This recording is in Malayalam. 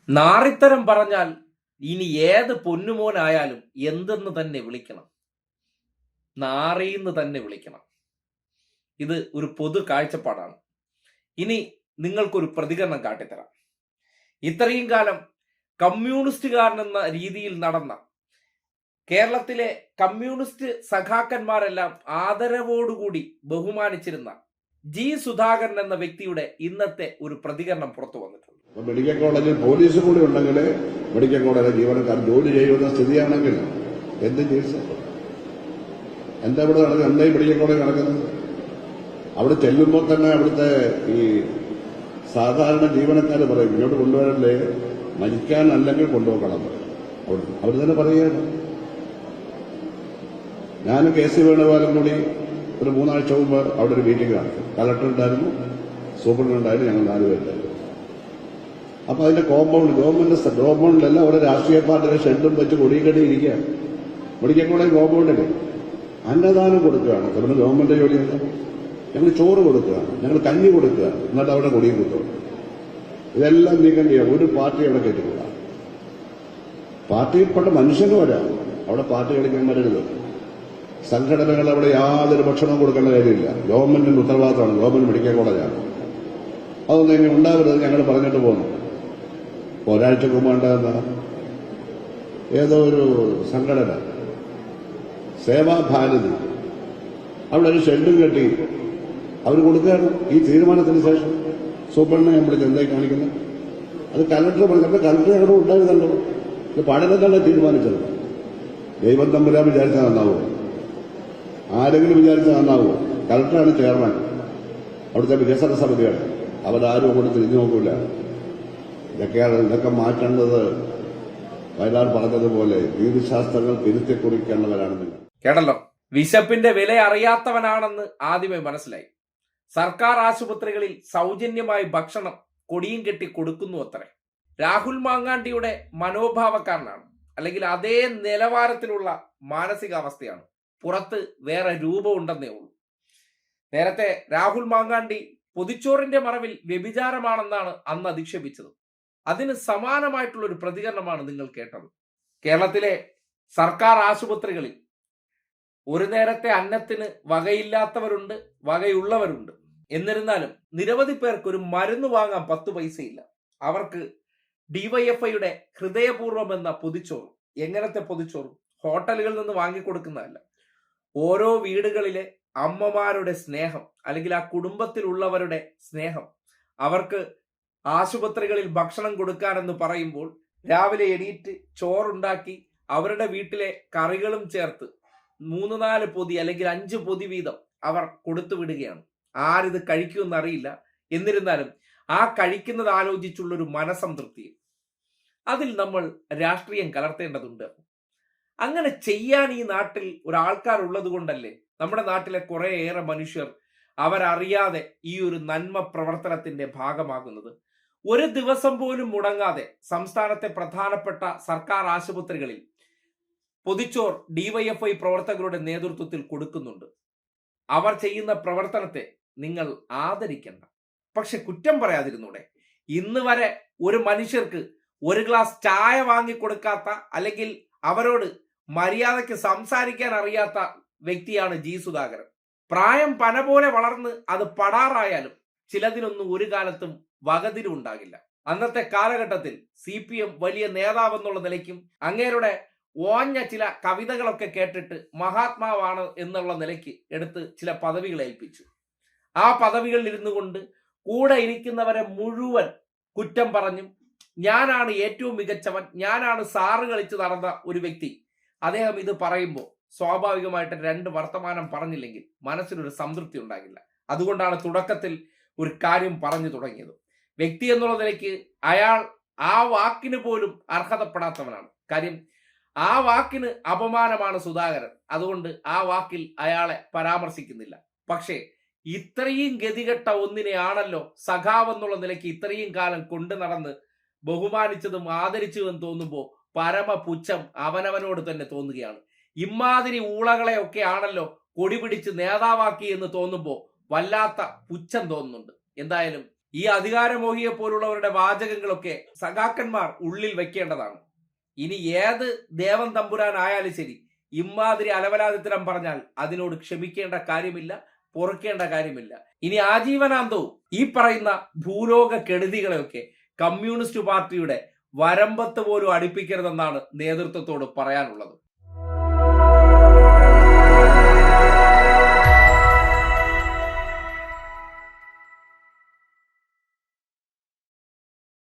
നാറിത്തരം പറഞ്ഞാൽ ഇനി ഏത് പൊന്നുമോനായാലും എന്തെന്ന് തന്നെ വിളിക്കണം, നാറിയെന്ന് തന്നെ വിളിക്കണം. ഇത് ഒരു പൊതു കാഴ്ചപ്പാടാണ്. ഇനി നിങ്ങൾക്കൊരു പ്രതികരണം കാട്ടിത്തരാം. ഇത്രയും കാലം കമ്മ്യൂണിസ്റ്റുകാരനെന്ന രീതിയിൽ നടന്ന കേരളത്തിലെ കമ്മ്യൂണിസ്റ്റ് സഖാക്കന്മാരെല്ലാം ആദരവോടുകൂടി ബഹുമാനിച്ചിരുന്ന ജി സുധാകരൻ എന്ന വ്യക്തിയുടെ ഇന്നത്തെ ഒരു പ്രതികരണം പുറത്തു വന്നിട്ടുണ്ട്. മെഡിക്കൽ കോളേജിൽ പോലീസ് കൂടി ഉണ്ടെങ്കിൽ മെഡിക്കൽ കോളേജിലെ ജീവനക്കാർ ജോലി ചെയ്യുന്ന സ്ഥിതിയാണെങ്കിൽ എന്ത് ചികിത്സ? എന്താ ഇവിടെ നടക്കുന്നത്? എന്താ ഈ മെഡിക്കൽ കോളേജ് നടക്കുന്നത്? അവിടെ ചെല്ലുമ്പോൾ തന്നെ അവിടുത്തെ ഈ സാധാരണ ജീവനക്കാർ പറയും, ഇങ്ങോട്ട് കൊണ്ടുവരല്ലേ, മരിക്കാനല്ലെങ്കിൽ കൊണ്ടുപോകണം. അവർ തന്നെ പറയുകയാണ്. ഞാനും കെ സി വേണുഗോപാലും കൂടി ഒരു 3 ആഴ്ച മുമ്പ് അവിടെ ഒരു മീറ്റിംഗ് നടത്തി. കളക്ടർ ഉണ്ടായിരുന്നു, സൂപ്രണ്ട് ഉണ്ടായിരുന്നു, ഞങ്ങൾ 4 പേരുണ്ടായിരുന്നു. അപ്പൊ അതിന്റെ കോമ്പൗണ്ടിലെല്ലാം ഓരോ രാഷ്ട്രീയ പാർട്ടിയുടെ ഷെഡും വെച്ച് കൊടികടി ഇരിക്കുകയാണ്. മെഡിക്കൽ കോളേജ് കോമ്പൗണ്ടില് അന്നദാനം കൊടുക്കുകയാണ്. നമ്മുടെ ഗവൺമെന്റ് ജോലിയല്ല. ഞങ്ങൾ ചോറ് കൊടുക്കുകയാണ്, ഞങ്ങൾ കഞ്ഞി കൊടുക്കുകയാണ്, എന്നിട്ട് അവിടെ കൊടിയും കുത്തും. ഇതെല്ലാം നീക്കം ചെയ്യാം. ഒരു പാർട്ടി അവിടെ കയറ്റില്ല. പാർട്ടിയിൽപ്പെട്ട മനുഷ്യന് വരാം, അവിടെ പാർട്ടി കളിക്കാൻ വരരുത്. സംഘടനകൾ അവിടെ യാതൊരു ഭക്ഷണവും കൊടുക്കേണ്ട കാര്യമില്ല. ഗവൺമെന്റിന്റെ ഉത്തരവാദിത്തമാണ്. ഗവൺമെന്റ് മെഡിക്കൽ കോളേജാണ്. അതൊന്നും ഇനി ഉണ്ടാവരുത് ഞങ്ങൾ പറഞ്ഞിട്ട് പോകുന്നു. ഒരാഴ്ചക്ക് മുമ്പുണ്ടാകുന്ന ഏതോ ഒരു സംഘടന സേവാഭാരതി അവിടെ ഒരു ഷെഡും കെട്ടി അവർ കൊടുക്കുകയാണ്. ഈ തീരുമാനത്തിന് ശേഷം സൂപ്രണ്ടിനെ ഞാൻ വിളിച്ച് എന്തായി കാണിക്കുന്നത്? അത് കലക്ടർ പറഞ്ഞപ്പോൾ കലക്ടർ ഞങ്ങളുടെ ഉണ്ടായിരുന്നല്ലോ. ഇത് പഠനത്താണ് തീരുമാനിച്ചത്. ദൈവം തമ്പുരാൻ വിചാരിച്ചാൽ നന്നാവോ? ആരെങ്കിലും വിചാരിച്ചാൽ നന്നാവോ? കലക്ടറാണ് ചെയർമാൻ, അവിടുത്തെ വികസന സമിതിയാണ്. അവരാരും അങ്ങോട്ട് തിരിഞ്ഞു നോക്കൂല. ഇതൊക്കെ മാറ്റേണ്ടത് വയലാർ പറഞ്ഞതുപോലെ രീതിശാസ്ത്രങ്ങൾ തിരുത്തി കുറിക്കേണ്ടവരാണ് നിങ്ങൾ. കേട്ടല്ലോ, വിശപ്പിന്റെ വില അറിയാത്തവനാണെന്ന് ആദ്യമേ മനസ്സിലായി. സർക്കാർ ആശുപത്രികളിൽ സൗജന്യമായി ഭക്ഷണം കൊടിയും കെട്ടി കൊടുക്കുന്നു അത്രേ. രാഹുൽ മാങ്ങാണ്ടിയുടെ മനോഭാവക്കാരനാണ്, അല്ലെങ്കിൽ അതേ നിലവാരത്തിലുള്ള മാനസികാവസ്ഥയാണ്. പുറത്ത് വേറെ രൂപമുണ്ടെന്നേ ഉള്ളൂ. നേരത്തെ രാഹുൽ മാങ്ങാണ്ടി പൊതിച്ചോറിന്റെ മറവിൽ വ്യഭിചാരമാണെന്നാണ് അന്ന് അധിക്ഷേപിച്ചത്. അതിന് സമാനമായിട്ടുള്ള ഒരു പ്രതികരണമാണ് നിങ്ങൾ കേട്ടത്. കേരളത്തിലെ സർക്കാർ ആശുപത്രികളിൽ ഒരു നേരത്തെ അന്നത്തിന് വകയില്ലാത്തവരുണ്ട്, വകയുള്ളവരുണ്ട്. എന്നിരുന്നാലും നിരവധി പേർക്ക് ഒരു മരുന്ന് വാങ്ങാൻ 10 പൈസയില്ല. അവർക്ക് ഡിവൈഎഫ്ഐയുടെ ഹൃദയപൂർവ്വം എന്ന പൊതിച്ചോറ്. എങ്ങനത്തെ പൊതിച്ചോറ്? ഹോട്ടലുകളിൽ നിന്ന് വാങ്ങിക്കൊടുക്കുന്നതല്ല. ഓരോ വീടുകളിലെ അമ്മമാരുടെ സ്നേഹം, അല്ലെങ്കിൽ ആ കുടുംബത്തിലുള്ളവരുടെ സ്നേഹം. അവർക്ക് ആശുപത്രികളിൽ ഭക്ഷണം കൊടുക്കാനെന്ന് പറയുമ്പോൾ രാവിലെ എണീറ്റ് ചോറുണ്ടാക്കി അവരുടെ വീട്ടിലെ കറികളും ചേർത്ത് 3-4 പൊതി അല്ലെങ്കിൽ 5 പൊതി വീതം അവർ കൊടുത്തു വിടുകയാണ്. ആരിത് കഴിക്കുമെന്നറിയില്ല. എന്നിരുന്നാലും ആ കഴിക്കുന്നത് ആലോചിച്ചുള്ളൊരു മനസംതൃപ്തി, അതിൽ നമ്മൾ രാഷ്ട്രീയം കലർത്തേണ്ടതുണ്ട്. അങ്ങനെ ചെയ്യാൻ ഈ നാട്ടിൽ ഒരാൾക്കാരുള്ളത് കൊണ്ടല്ലേ നമ്മുടെ നാട്ടിലെ കുറേയേറെ മനുഷ്യർ അവരറിയാതെ ഈ ഒരു നന്മ പ്രവർത്തനത്തിന്റെ ഭാഗമാകുന്നത്. ഒരു ദിവസം പോലും മുടങ്ങാതെ സംസ്ഥാനത്തെ പ്രധാനപ്പെട്ട സർക്കാർ ആശുപത്രികളിൽ പൊതിച്ചോർ ഡിവൈഎഫ്ഐ പ്രവർത്തകരുടെ നേതൃത്വത്തിൽ കൊടുക്കുന്നുണ്ട്. അവർ ചെയ്യുന്ന പ്രവർത്തനത്തെ നിങ്ങൾ ആദരിക്കണ്ട, പക്ഷെ കുറ്റം പറയാതിരുന്നൂടെ? ഇന്ന് വരെ ഒരു മനുഷ്യർക്ക് ഒരു ഗ്ലാസ് ചായ വാങ്ങിക്കൊടുക്കാത്ത, അല്ലെങ്കിൽ അവരോട് മര്യാദയ്ക്ക് സംസാരിക്കാൻ അറിയാത്ത വ്യക്തിയാണ് ജി സുധാകരൻ. പ്രായം പന പോലെ വളർന്ന് അത് പടാറായാലും ചിലതിനൊന്നും ഒരു കാലത്തും വകതിരുണ്ടാകില്ല. അന്നത്തെ കാലഘട്ടത്തിൽ CPM വലിയ നേതാവെന്നുള്ള നിലയ്ക്കും അങ്ങേരുടെ ഓഞ്ഞ ചില കവിതകളൊക്കെ കേട്ടിട്ട് മഹാത്മാവാണ് എന്നുള്ള നിലയ്ക്ക് എടുത്ത് ചില പദവികൾ ഏൽപ്പിച്ചു. ആ പദവികളിൽ ഇരുന്നു കൊണ്ട് കൂടെ ഇരിക്കുന്നവരെ മുഴുവൻ കുറ്റം പറഞ്ഞും ഞാനാണ് ഏറ്റവും മികച്ചവൻ, ഞാനാണ് സാറ് കളിച്ച് നടന്ന ഒരു വ്യക്തി. അദ്ദേഹം ഇത് പറയുമ്പോൾ സ്വാഭാവികമായിട്ട് 2 വർത്തമാനം പറഞ്ഞില്ലെങ്കിൽ മനസ്സിനൊരു സംതൃപ്തി ഉണ്ടാകില്ല. അതുകൊണ്ടാണ് തുടക്കത്തിൽ ഒരു കാര്യം പറഞ്ഞു തുടങ്ങിയത്. വ്യക്തി എന്നുള്ള നിലയ്ക്ക് അയാൾ ആ വാക്കിന് പോലും അർഹതപ്പെടാത്തവനാണ്. കാര്യം ആ വാക്കിന് അപമാനമാണ് സുധാകരൻ. അതുകൊണ്ട് ആ വാക്കിൽ അയാളെ പരാമർശിക്കുന്നില്ല. പക്ഷേ ഇത്രയും ഗതികെട്ട ഒന്നിനെയാണല്ലോ സഖാവ് എന്നുള്ള നിലയ്ക്ക് ഇത്രയും കാലം കൊണ്ടു നടന്ന് ബഹുമാനിച്ചതും ആദരിച്ചതും തോന്നുമ്പോൾ പരമപുച്ഛം അവനവനോട് തന്നെ തോന്നുകയാണ്. ഇമാതിരി ഊളകളെയൊക്കെ ആണല്ലോ കൊടി പിടിച്ച് നേതാവാക്കി എന്ന് തോന്നുമ്പോൾ വല്ലാത്ത പുച്ഛം തോന്നുന്നുണ്ട്. എന്തായാലും ഈ അധികാരമോഹിയെ പോലുള്ളവരുടെ വാചകങ്ങളൊക്കെ സഖാക്കന്മാർ ഉള്ളിൽ വെക്കേണ്ടതാണ്. ഇനി ഏത് ദേവൻ തമ്പുരാനായാലും ശരി, ഇമാതിരി അലവലാതിത്തരം പറഞ്ഞാൽ അതിനോട് ക്ഷമിക്കേണ്ട കാര്യമില്ല, പൊറുക്കേണ്ട കാര്യമില്ല. ഇനി ആജീവനാന്തവും ഈ പറയുന്ന ഭൂലോക കെടുതികളെയൊക്കെ കമ്മ്യൂണിസ്റ്റ് പാർട്ടിയുടെ വരമ്പത്ത് പോലും അടുപ്പിക്കരുതെന്നാണ് നേതൃത്വത്തോട് പറയാനുള്ളത്.